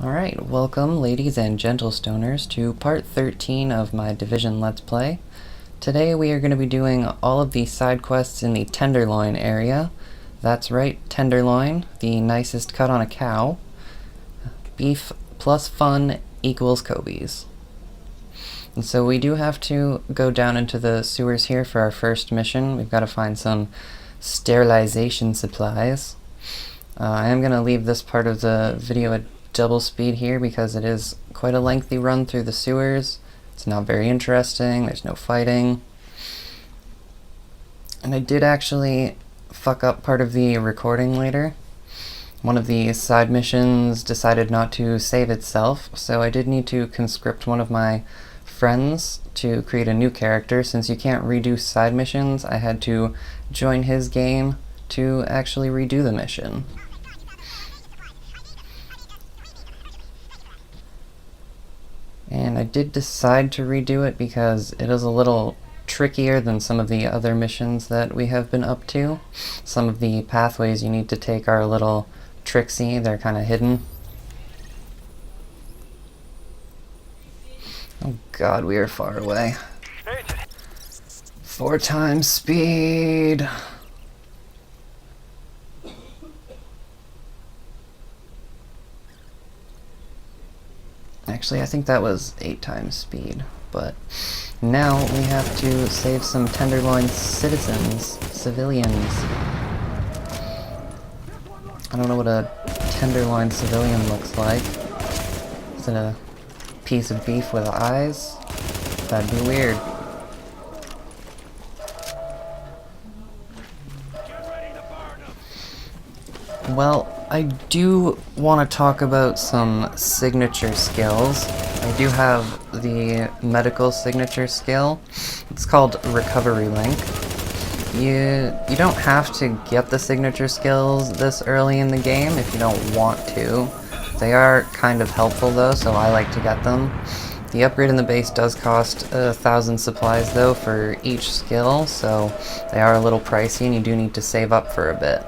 Alright, welcome ladies and gentle stoners to part 13 of my Division Let's Play. Today we are going to be doing all of the side quests in the Tenderloin area. That's right, Tenderloin, the nicest cut on a cow. Beef plus fun equals Kobe's. And so we do have to go down into the sewers here for our first mission. We've got to find some sterilization supplies. I am going to leave this part of the video at double speed here because it is quite a lengthy run through the sewers. It's not very interesting, there's no fighting. And I did actually fuck up part of the recording later. One of the side missions decided not to save itself, so I did need to conscript one of my friends to create a new character. Since you can't redo side missions, I had to join his game to actually redo the mission. And I did decide to redo it because it is a little trickier than some of the other missions that we have been up to. Some of the pathways you need to take are a little tricksy, they're kind of hidden. Oh god, we are far away. 4 times speed! Actually, I think that was 8 times speed, but now we have to save some Tenderloin civilians. I don't know what a Tenderloin civilian looks like. Is it a piece of beef with eyes? That'd be weird. Well, I do want to talk about some signature skills. I do have the medical signature skill. It's called Recovery Link. You don't have to get the signature skills this early in the game if you don't want to. They are kind of helpful though, so I like to get them. The upgrade in the base does cost 1,000 supplies though for each skill, so they are a little pricey and you do need to save up for a bit.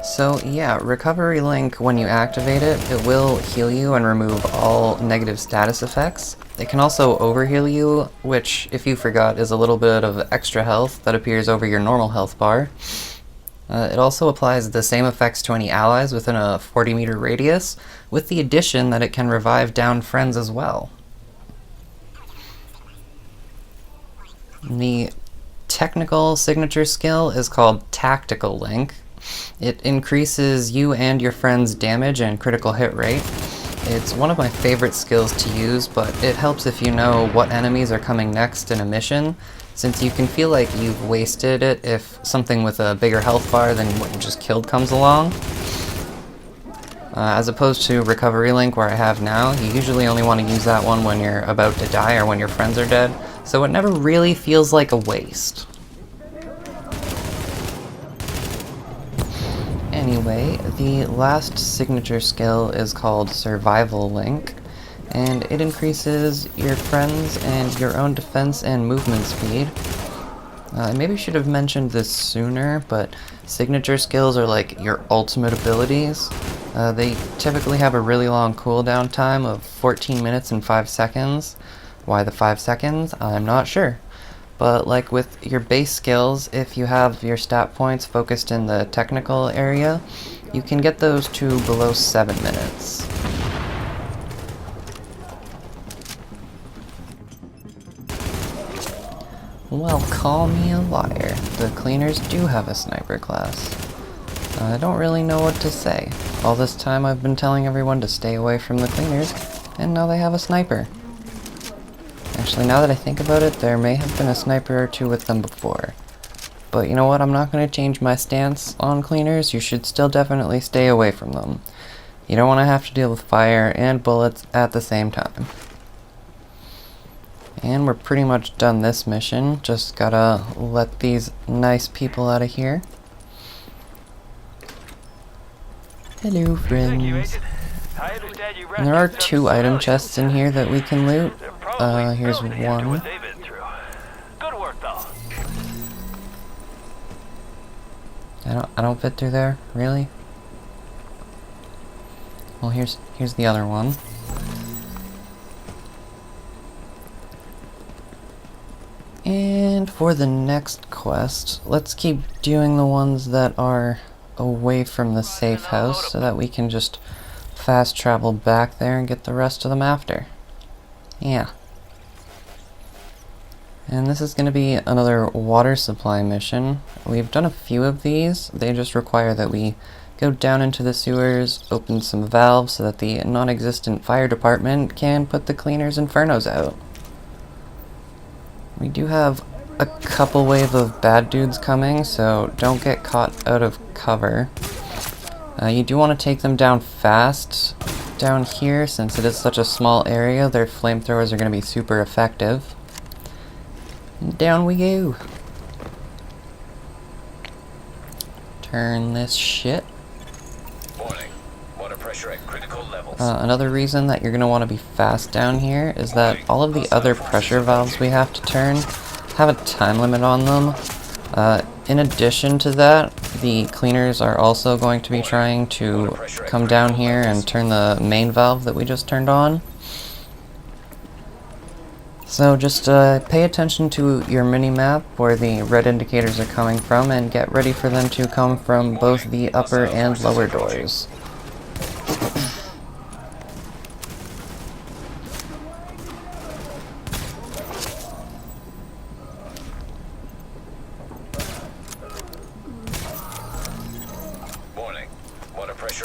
So yeah, Recovery Link, when you activate it, it will heal you and remove all negative status effects. It can also overheal you, which, if you forgot, is a little bit of extra health that appears over your normal health bar. It also applies the same effects to any allies within a 40-meter radius, with the addition that it can revive downed friends as well. The technical signature skill is called Tactical Link. It increases you and your friend's damage and critical hit rate. It's one of my favorite skills to use, but it helps if you know what enemies are coming next in a mission, since you can feel like you've wasted it if something with a bigger health bar than what you just killed comes along. As opposed to Recovery Link, where I have now, you usually only want to use that one when you're about to die or when your friends are dead, so it never really feels like a waste. Anyway, the last signature skill is called Survival Link, and it increases your friends and your own defense and movement speed. I maybe should have mentioned this sooner, but signature skills are like your ultimate abilities. They typically have a really long cooldown time of 14 minutes and 5 seconds. Why the 5 seconds? I'm not sure. But like with your base skills, if you have your stat points focused in the technical area, you can get those to below 7 minutes. Well, call me a liar. The cleaners do have a sniper class. I don't really know what to say. All this time I've been telling everyone to stay away from the cleaners, and now they have a sniper. Actually, now that I think about it, there may have been a sniper or two with them before. But you know what, I'm not going to change my stance on cleaners. You should still definitely stay away from them. You don't want to have to deal with fire and bullets at the same time. And we're pretty much done this mission. Just gotta let these nice people out of here. Hello, friends. And there are 2 item chests in here that we can loot. Here's one. I don't fit through there, really? Well, here's the other one. And for the next quest, let's keep doing the ones that are away from the safe house so that we can just fast travel back there and get the rest of them after. Yeah. And this is going to be another water supply mission. We've done a few of these. They just require that we go down into the sewers, open some valves so that the non-existent fire department can put the cleaners' infernos out. We do have a couple wave of bad dudes coming, so don't get caught out of cover. You do want to take them down fast down here, since it is such a small area. Their flamethrowers are going to be super effective. Down we go. Turn this shit. Warning. Water pressure at critical levels. Another reason that you're going to want to be fast down here is that all of the other pressure valves we have to turn have a time limit on them. In addition to that, the cleaners are also going to be trying to come down here and turn the main valve that we just turned on. So just pay attention to your mini-map where the red indicators are coming from and get ready for them to come from both the upper and lower doors.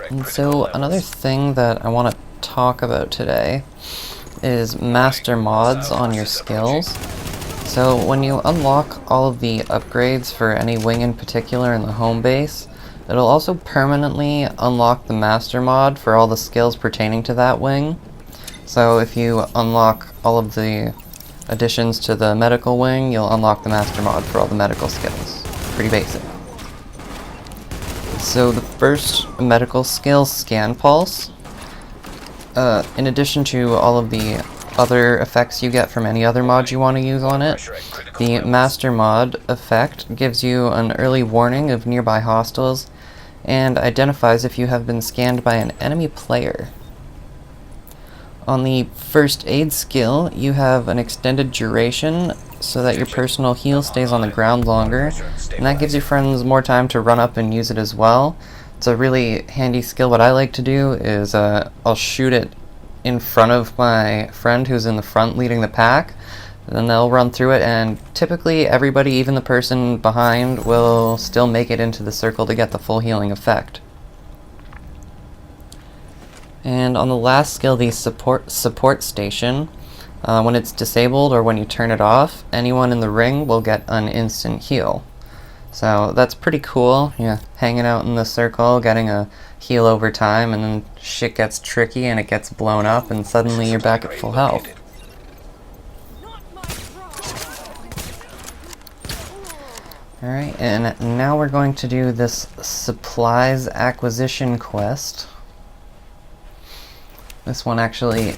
And so another thing that I want to talk about today is master mods on your skills. So when you unlock all of the upgrades for any wing in particular in the home base, it'll also permanently unlock the master mod for all the skills pertaining to that wing. So if you unlock all of the additions to the medical wing, you'll unlock the master mod for all the medical skills. Pretty basic. So the first medical skill, Scan Pulse. In addition to all of the other effects you get from any other mod you want to use on it, the Master Mod effect gives you an early warning of nearby hostiles and identifies if you have been scanned by an enemy player. On the First Aid skill, you have an extended duration so that your personal heal stays on the ground longer, and that gives your friends more time to run up and use it as well. It's a really handy skill. What I like to do is I'll shoot it in front of my friend who's in the front leading the pack, and then they'll run through it, and typically everybody, even the person behind, will still make it into the circle to get the full healing effect. And on the last skill, the support station, when it's disabled or when you turn it off, anyone in the ring will get an instant heal. So that's pretty cool, yeah, hanging out in the circle, getting a heal over time, and then shit gets tricky and it gets blown up and suddenly you're back at full health. Alright, and now we're going to do this supplies acquisition quest. This one actually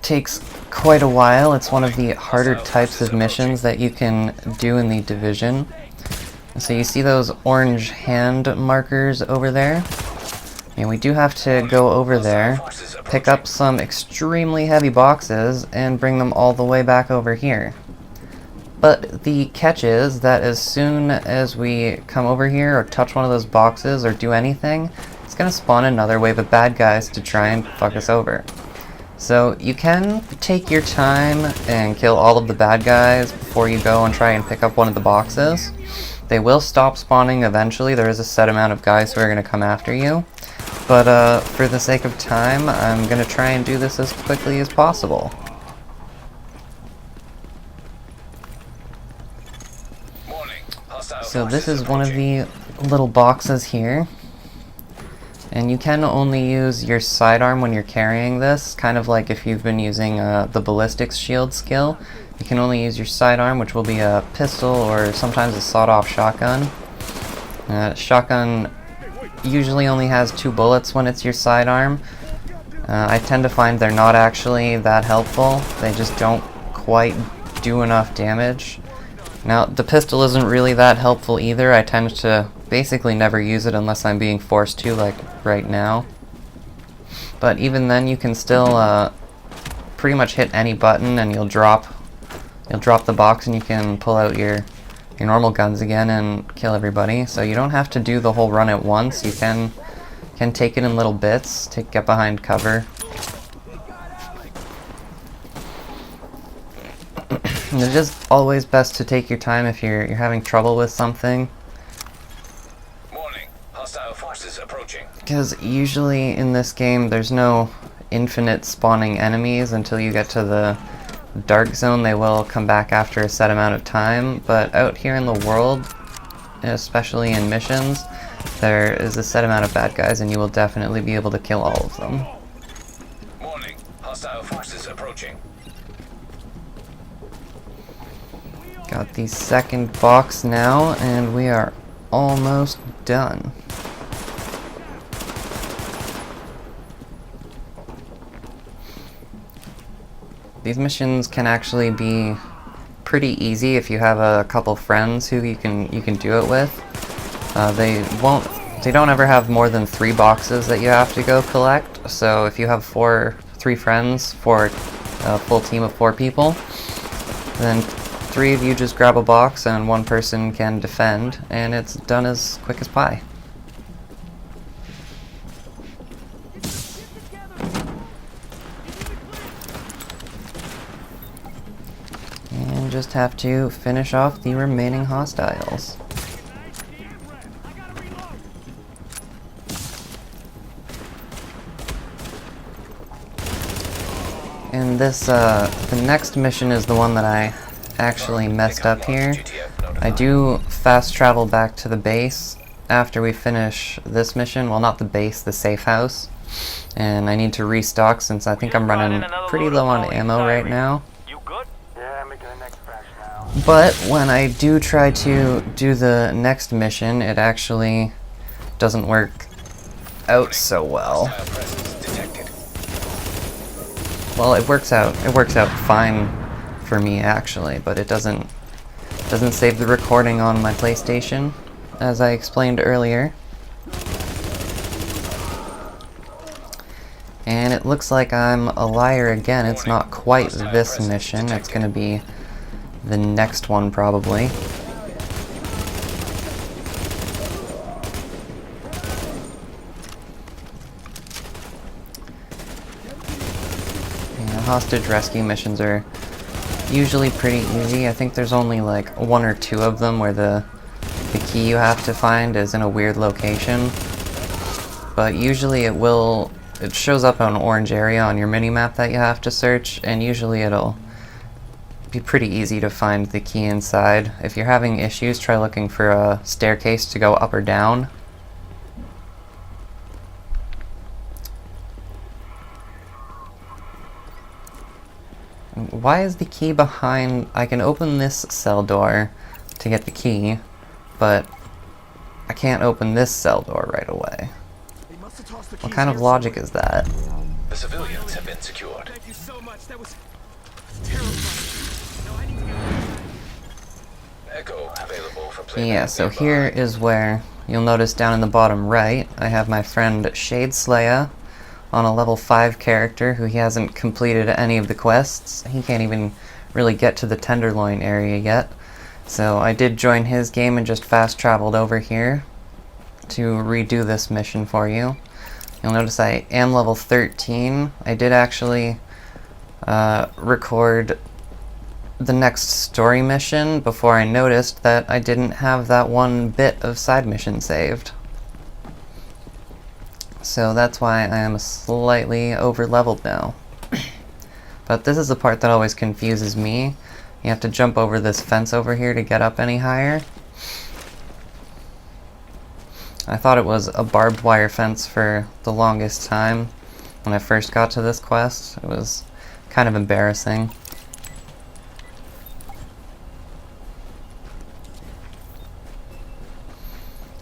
takes quite a while. It's one of the harder types of missions that you can do in the division. So you see those orange hand markers over there? And we do have to go over there, pick up some extremely heavy boxes, and bring them all the way back over here. But the catch is that as soon as we come over here or touch one of those boxes or do anything, it's going to spawn another wave of bad guys to try and fuck us over. So you can take your time and kill all of the bad guys before you go and try and pick up one of the boxes. They will stop spawning eventually. There is a set amount of guys who are going to come after you. But for the sake of time, I'm going to try and do this as quickly as possible. So this is one of the little boxes here. And you can only use your sidearm when you're carrying this, kind of like if you've been using the ballistics shield skill. You can only use your sidearm, which will be a pistol or sometimes a sawed-off shotgun. Shotgun usually only has 2 bullets when it's your sidearm. I tend to find they're not actually that helpful. They just don't quite do enough damage. Now, the pistol isn't really that helpful either. I tend to basically never use it unless I'm being forced to, like right now. But even then, you can still pretty much hit any button and you'll drop the box and you can pull out your normal guns again and kill everybody. So you don't have to do the whole run at once. You can take it in little bits, get behind cover. And it is always best to take your time if you're having trouble with something. Warning, hostile forces approaching. Because usually in this game there's no infinite spawning enemies until you get to the dark zone. They will come back after a set amount of time, but out here in the world, especially in missions, there is a set amount of bad guys and you will definitely be able to kill all of them. Warning, hostile forces approaching. Got the second box now, and we are almost done. These missions can actually be pretty easy if you have a couple friends who you can do it with. They don't ever have more than 3 boxes that you have to go collect. So if you have 3 friends for a full team of 4 people, then 3 of you just grab a box and 1 person can defend, and it's done as quick as pie. And just have to finish off the remaining hostiles. And this, the next mission is the one that I actually messed up here. I do fast travel back to the base after we finish this mission. Well, not the base, the safe house. And I need to restock since I think I'm running pretty low on ammo right now. But when I do try to do the next mission, it actually doesn't work out so well. Well, it works out fine for me actually, but it doesn't save the recording on my PlayStation, as I explained earlier. And it looks like I'm a liar again. It's not quite this mission. It's gonna be the next one probably. Yeah, hostage rescue missions are usually pretty easy. I think there's only like 1 or 2 of them where the key you have to find is in a weird location. But usually it shows up on an orange area on your minimap that you have to search, and usually it'll be pretty easy to find the key inside. If you're having issues, try looking for a staircase to go up or down. Why is the key behind? I can open this cell door to get the key, but I can't open this cell door right away. What kind of logic is that? The civilians have been secured. Thank you so much. That was terrifying. No, I need to go. Echo available for playback. Yeah, so here is where you'll notice down in the bottom right, I have my friend shadeslayaa on a level 5 character who he hasn't completed any of the quests. He can't even really get to the Tenderloin area yet. So I did join his game and just fast traveled over here to redo this mission for you. You'll notice I am level 13. I did actually record the next story mission before I noticed that I didn't have that 1 bit of side mission saved. So that's why I am slightly over-leveled now. But this is the part that always confuses me. You have to jump over this fence over here to get up any higher. I thought it was a barbed wire fence for the longest time when I first got to this quest. It was kind of embarrassing.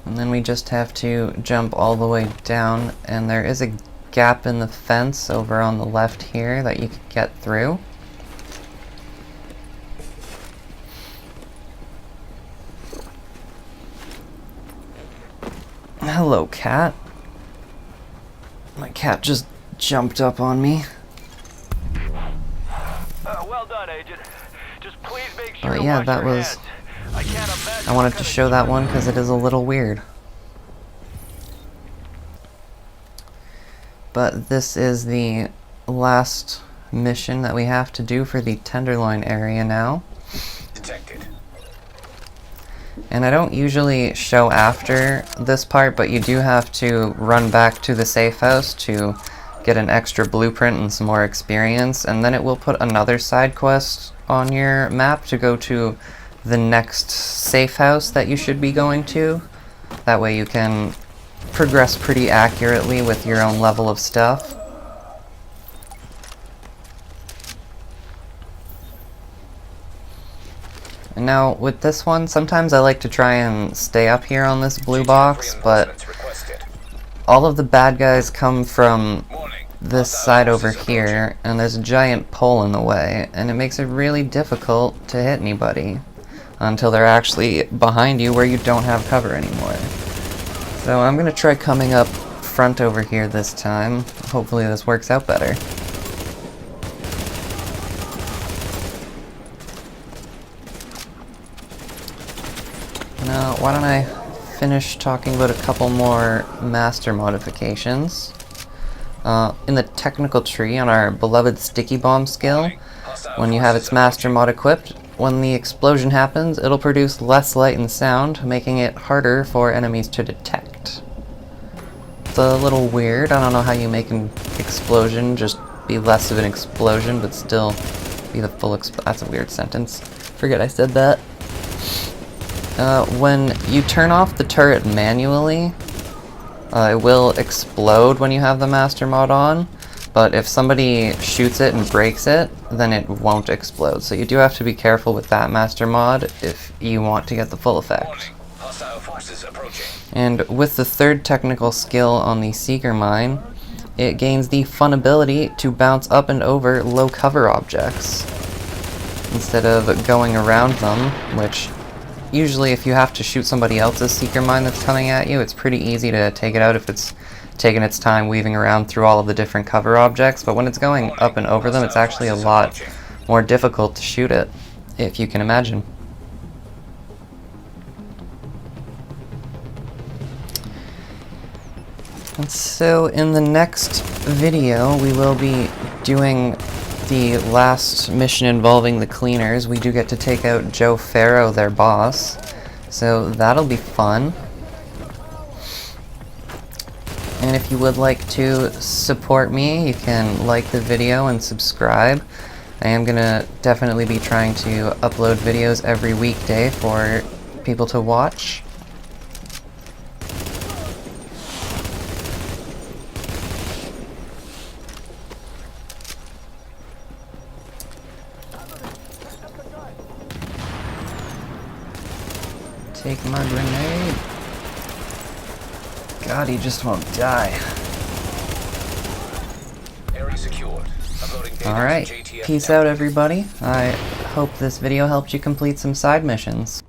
And then we just have to jump all the way down, and there is a gap in the fence over on the left here that you can get through. Hello, cat. My cat just jumped up on me. Well done, Agent. Just please make sure But to yeah, wash that your was... hands. I can't imagine I wanted what to kind show of that one because it is a little weird. But this is the last mission that we have to do for the Tenderloin area now. Detected. And I don't usually show after this part, but you do have to run back to the safe house to get an extra blueprint and some more experience, and then it will put another side quest on your map to go to the next safe house that you should be going to. That way you can progress pretty accurately with your own level of stuff. And now, with this one, sometimes I like to try and stay up here on this blue box, but all of the bad guys come from this side over here, and there's a giant pole in the way, and it makes it really difficult to hit anybody until they're actually behind you where you don't have cover anymore. So I'm gonna try coming up front over here this time. Hopefully this works out better. Now, why don't I finish talking about a couple more master modifications. In the technical tree on our beloved sticky bomb skill, when you have its master mod equipped, when the explosion happens, it'll produce less light and sound, making it harder for enemies to detect. It's a little weird. I don't know how you make an explosion just be less of an explosion, but still be the full that's a weird sentence. Forget I said that. When you turn off the turret manually, it will explode when you have the master mod on, but if somebody shoots it and breaks it, then it won't explode. So you do have to be careful with that master mod if you want to get the full effect. Hostile forces approaching. And with the third technical skill on the Seeker Mine, it gains the fun ability to bounce up and over low cover objects instead of going around them, which usually if you have to shoot somebody else's Seeker Mine that's coming at you, it's pretty easy to take it out if it's taking its time weaving around through all of the different cover objects, but when it's going up and over them, it's actually a lot more difficult to shoot it, if you can imagine. And so in the next video, we will be doing the last mission involving the cleaners. We do get to take out Joe Farrow, their boss, so that'll be fun. And if you would like to support me, you can like the video and subscribe. I am gonna definitely be trying to upload videos every weekday for people to watch. Take my grenade. God, he just won't die. Area secured. Uploading data to Alright, JTF peace out everybody. I hope this video helped you complete some side missions.